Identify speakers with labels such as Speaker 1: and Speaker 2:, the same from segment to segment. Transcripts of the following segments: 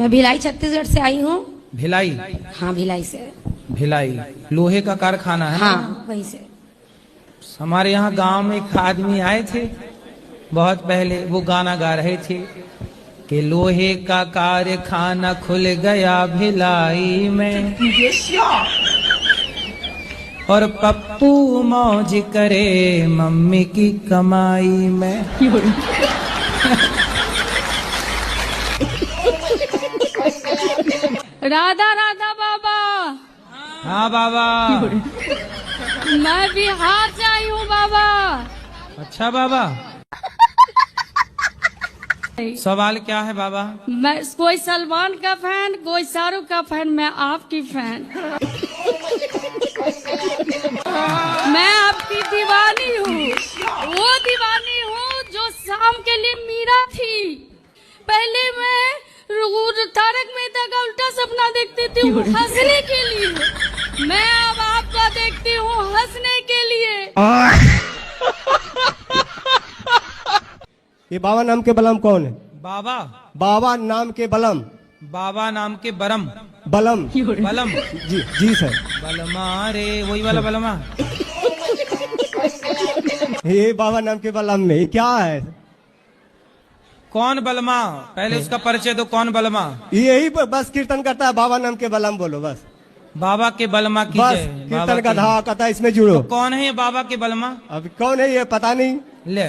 Speaker 1: मैं भिलाई छत्तीसगढ़ से आई हूँ।
Speaker 2: भिलाई?
Speaker 1: हाँ, भिलाई से।
Speaker 2: भिलाई लोहे का कारखाना है?
Speaker 1: हाँ, वहीं से।
Speaker 2: हमारे यहाँ गांव में एक आदमी आए थे बहुत पहले, वो गाना गा रहे थे कि लोहे का कारखाना खुल गया भिलाई में और पप्पू मौज करे मम्मी की कमाई में।
Speaker 3: राधा राधा बाबा।
Speaker 2: हाँ बाबा।
Speaker 3: मैं बिहार से आई हूँ बाबा।
Speaker 2: अच्छा बाबा, सवाल क्या है बाबा?
Speaker 3: मैं कोई सलमान का फैन, कोई शाहरुख का फैन, मैं आपकी फैन। मैं आपकी दीवानी हूँ, वो दीवानी हूँ जो शाम के लिए मीरा थी। पहले मैं तारक मेहता का उल्टा सपना देखती थी हंसने के लिए, मैं अब आपका देखती हूँ हंसने के लिए।
Speaker 4: ये बाबा नाम के बलम कौन है?
Speaker 2: बाबा?
Speaker 4: बाबा नाम के बलम।
Speaker 2: बाबा नाम के बरम?
Speaker 4: बलम।
Speaker 2: बलम?
Speaker 4: जी जी सर।
Speaker 2: बलमा रे, वही वाला बलमा?
Speaker 4: ये बाबा नाम के बलम में क्या है?
Speaker 2: कौन बलमा? पहले उसका परिचय दो, कौन बलमा?
Speaker 4: यही बस कीर्तन करता है, बाबा नाम के बलम बोलो बस।
Speaker 2: बाबा के बलमा की
Speaker 4: बस
Speaker 2: जय।
Speaker 4: कीर्तन का धा कहता है, इसमें जुड़ो।
Speaker 2: तो कौन है ये बाबा के बलमा?
Speaker 4: अब कौन है ये पता नहीं।
Speaker 2: ले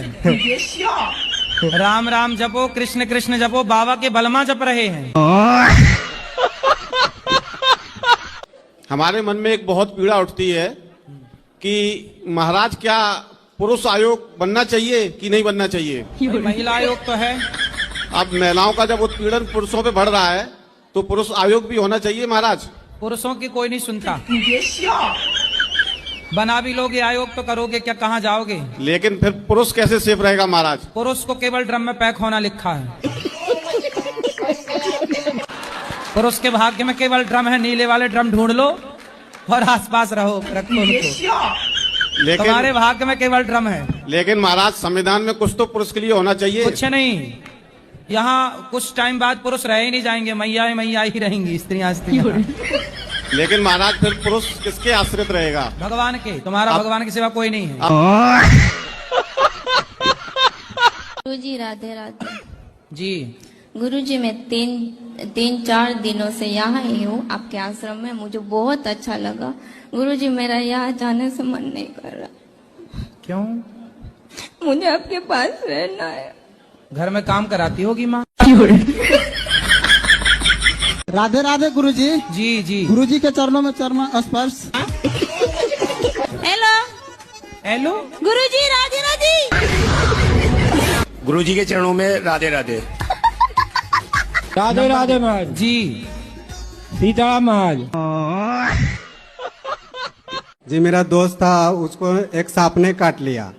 Speaker 2: राम राम जपो, कृष्ण कृष्ण जपो, बाबा के बलमा जप रहे हैं।
Speaker 5: हमारे मन में एक बहुत पीड़ा उठती है कि महाराज क्या पुरुष आयोग बनना चाहिए कि नहीं बनना चाहिए?
Speaker 2: महिला आयोग तो है।
Speaker 5: अब महिलाओं का जब उत्पीड़न पुरुषों पे बढ़ रहा है तो पुरुष आयोग भी होना चाहिए महाराज।
Speaker 2: पुरुषों की कोई नहीं सुनता। बना भी लोगे आयोग तो करोगे क्या, कहाँ जाओगे?
Speaker 5: लेकिन फिर पुरुष कैसे सेफ रहेगा महाराज?
Speaker 2: पुरुष को केवल ड्रम में पैक होना लिखा है। पुरुष के भाग्य में केवल ड्रम है, नीले वाले ड्रम ढूंढ लो और आसपास रहो, रखो उनको।
Speaker 5: लेकिन
Speaker 2: तुम्हारे भाग्य में केवल ड्रम है।
Speaker 5: लेकिन महाराज संविधान में कुछ तो पुरुष के लिए होना चाहिए।
Speaker 2: कुछ नहीं, यहाँ कुछ टाइम बाद पुरुष रह ही नहीं जाएंगे, मैया ही रहेंगी, स्त्रियां स्त्रियां।
Speaker 5: लेकिन महाराज फिर पुरुष किसके आश्रित रहेगा?
Speaker 2: भगवान के। तुम्हारा भगवान के सिवा कोई नहीं है।
Speaker 6: गुरुजी राधे राधे।
Speaker 2: जी
Speaker 6: गुरुजी मैं तीन चार दिनों से यहाँ ही हूँ आपके आश्रम में, मुझे बहुत अच्छा लगा। गुरुजी मेरा यहाँ जाने से मन नहीं कर रहा।
Speaker 2: क्यों?
Speaker 6: मुझे आपके पास रहना है।
Speaker 2: घर में काम कराती होगी माँ?
Speaker 7: राधे राधे गुरुजी।
Speaker 2: जी जी।
Speaker 7: गुरुजी के चरणों में चरण स्पर्श।
Speaker 6: हेलो
Speaker 2: हेलो
Speaker 6: गुरुजी राधे राधे।
Speaker 8: गुरुजी के चरणों में राधे राधे।
Speaker 4: राधे राधे महाराज
Speaker 2: जी।
Speaker 4: सीता महाराज जी। मेरा दोस्त था, उसको एक सांप ने काट लिया,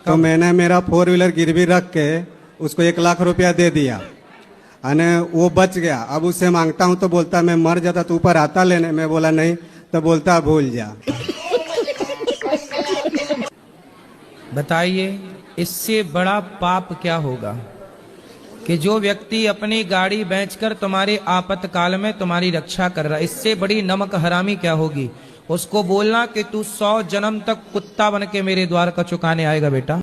Speaker 4: तो मैंने मेरा 4 व्हीलर गिरवी रख के उसको 1 लाख रुपया दे दिया, अने वो बच गया। अब उससे मांगता हूँ तो बोलता मैं मर जाता तो ऊपर आता लेने, मैं बोला नहीं, तो बोलता भूल जा।
Speaker 2: बताइए इससे बड़ा पाप क्या होगा कि जो व्यक्ति अपनी गाड़ी बेचकर तुम्हारे आपातकाल में तुम्हारी रक्षा कर रहा है, इससे बड़ी नमक हरामी क्या होगी? उसको बोलना कि तू 100 जन्म तक कुत्ता बन के मेरे द्वार का चुकाने आएगा बेटा।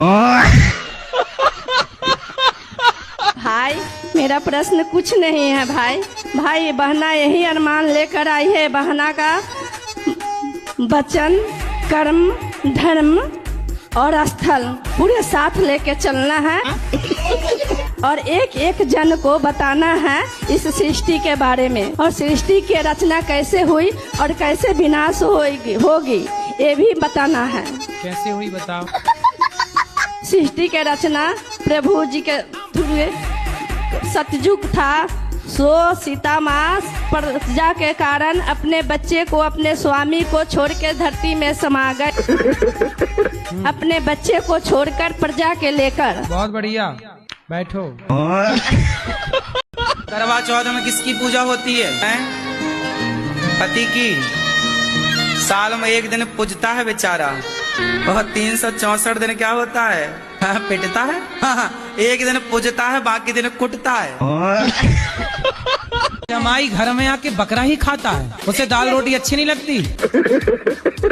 Speaker 9: भाई मेरा प्रश्न कुछ नहीं है भाई। भाई बहना यही अरमान लेकर आई है, बहना का वचन कर्म धर्म और स्थल पूरे साथ लेके चलना है और एक एक जन को बताना है इस सृष्टि के बारे में, और सृष्टि की रचना कैसे हुई और कैसे विनाश होगी ये भी बताना है।
Speaker 2: कैसे हुई बताओ?
Speaker 9: सृष्टि के रचना प्रभु जी के थ्रू सतयुग था, सो सीता माँ प्रजा के कारण अपने बच्चे को अपने स्वामी को छोड़ के धरती में समा गए। अपने बच्चे को छोड़कर प्रजा के लेकर।
Speaker 2: बहुत बढ़िया, बैठो। करवा चौथ में किसकी पूजा होती है? पति की। साल में 1 दिन पूजता है बेचारा, और 364 दिन क्या होता है? पिटता है। 1 दिन पूजता है, बाकी दिन कुटता है। जमाई घर में आके बकरा ही खाता है, उसे दाल रोटी अच्छी नहीं लगती,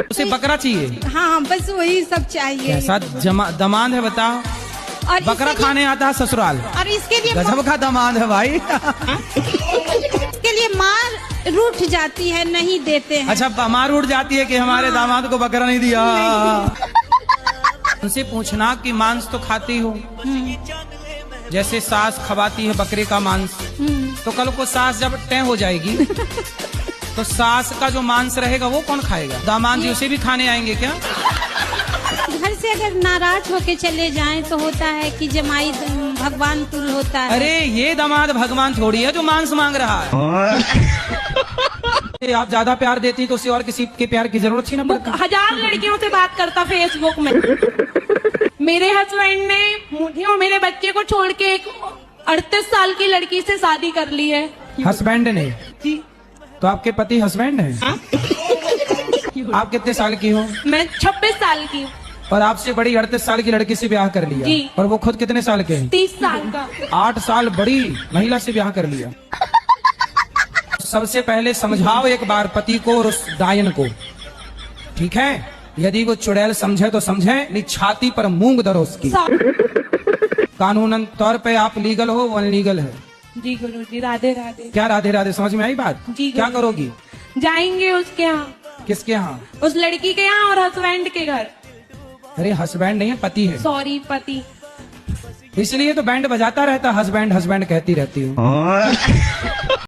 Speaker 2: उसे बकरा चाहिए।
Speaker 1: हाँ बस वही सब चाहिए।
Speaker 2: कैसा दमाद है बताओ,
Speaker 1: और
Speaker 2: बकरा खाने आता है ससुराल,
Speaker 1: और इसके लिए
Speaker 2: गजब का दमाद है भाई।
Speaker 1: इसके लिए मार रूठ जाती है, नहीं देते हैं।
Speaker 2: अच्छा मार उठ जाती है कि हमारे दामाद को बकरा नहीं दिया। उनसे पूछना कि मांस तो खाती हो, जैसे सास खवाती है बकरे का मांस, तो कल को सास जब तय हो जाएगी तो सास का जो मांस रहेगा वो कौन खाएगा? दामाद जी उसे भी खाने आएंगे क्या?
Speaker 1: घर से अगर नाराज होके चले जाएं तो होता है कि जमाई भगवान तुल होता है।
Speaker 2: अरे ये दामाद भगवान थोड़ी है जो मांस मांग रहा है। आप ज्यादा प्यार देती तो उसे और किसी के प्यार की जरूरत ही ना पड़ती।
Speaker 3: 1000 लड़कियों से बात करता फेसबुक में। मेरे हस्बैंड ने मुझे और मेरे बच्चे को छोड़ के एक 38 साल की लड़की से शादी कर ली है।
Speaker 2: हस्बैंड ने?
Speaker 3: जी।
Speaker 2: तो आपके पति हस्बैंड हैं? आप कितने साल की हो?
Speaker 3: मैं 26 साल की हूँ।
Speaker 2: और आपसे बड़ी 38 साल की लड़की से ब्याह कर लिया?
Speaker 3: जी।
Speaker 2: और वो खुद कितने साल के हैं?
Speaker 3: 30 साल का।
Speaker 2: 8 साल बड़ी महिला से ब्याह कर लिया। सबसे पहले समझाओ एक बार पति को और उस डायन को, ठीक है? यदि वो चुड़ैल समझे तो समझे, नहीं छाती पर मूंग दरो उसकी। कानूनन तौर पे आप लीगल हो, वो अनलीगल है।
Speaker 3: जी गुरुजी, राधे राधे।
Speaker 2: क्या राधे राधे, समझ में आई बात?
Speaker 3: जी
Speaker 2: क्या करोगी?
Speaker 3: जाएंगे उसके यहाँ।
Speaker 2: किसके यहाँ?
Speaker 3: उस लड़की के यहाँ और हस्बैंड के घर।
Speaker 2: अरे हस्बैंड नहीं है, पति है।
Speaker 3: सॉरी, पति।
Speaker 2: इसलिए तो बैंड बजाता रहता, हस्बैंड हस्बैंड कहती रहती हूँ।